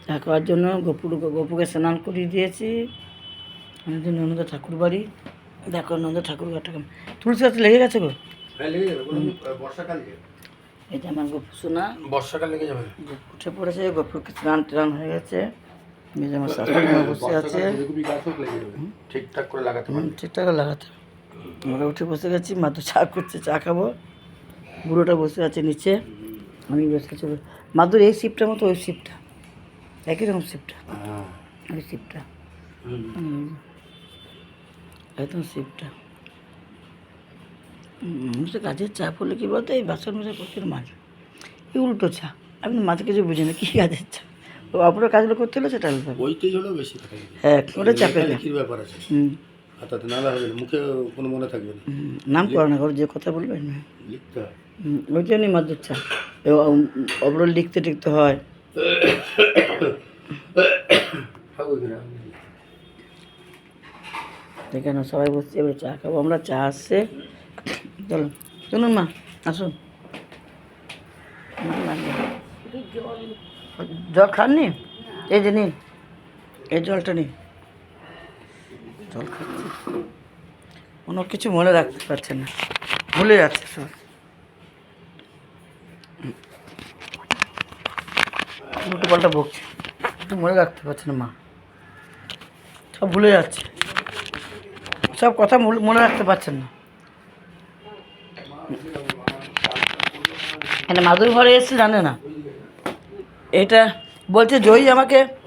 চা খাওয়ার জন্য গপুকে স্নান করিয়ে দিয়েছি। আমাদের ননদ ঠাকুর বাড়ি, দেখো ননদ ঠাকুর ঘরটা তুলসী গাছে লেগে গেছে গো। এই যে আমার গপু সোনা, বর্ষাকাল লেগে যাবে। গপু উঠে পড়েছে, গপুকে স্নান টান হয়ে গেছে। এই যে আমার শাশুড়ি মা বসে আছে, ঠিকঠাক করে লাগাতে হবে। ঠিকঠাক লাগাতে। আমরা উঠে বসে গেছি, মা তো চা করছে, চা খাবো। বুড়োটা বসে আছে নিচে, আমি বসে আছি। মাদুর এই শিপটার মতো ওই শিপটা, একই রকম শিপটা, ওই শিপটা একদম শিপটা। তো কাজের চাপ হলে কী বলতো, এই বাসন মেশা প্রচুর মাছ, এই উল্টো চা। আমি মাঝে কিছু বুঝি না কী কাজের চা, ও আপনার কাজগুলো করতে হলে সেটা আলাদা। ওইটাই হলো বেশি কথা। হ্যাঁ, ওটা চাপের ব্যাপার আছে। হাতাতে নালা হবে না, মুখে কোনো মনে থাকবে না। নাম করে না, যে কথা বলবেন না লিখতে হয়। ওই জন্যই মাদুর চা, অবরোল লিখতে টিখতে হয়। এখানে সবাই বসছে, এবার চা খাবো আমরা। চা আসছে, চলুন চলুন মা আসুন। জল খাননি? এই যে নিন, এই জলটা নিন। জল খাচ্ছি, কোনো কিছু মনে রাখতে পারছেন না, ভুলে যাচ্ছে সব। উল্টো পাল্টা বকছে, একটু মনে রাখতে পারছে না মা, সব ভুলে যাচ্ছে, সব কথা মনে রাখতে পারছেন না। এটা মাদুর ঘরে এসে জানে না, এটা বলছে জয়ী আমাকে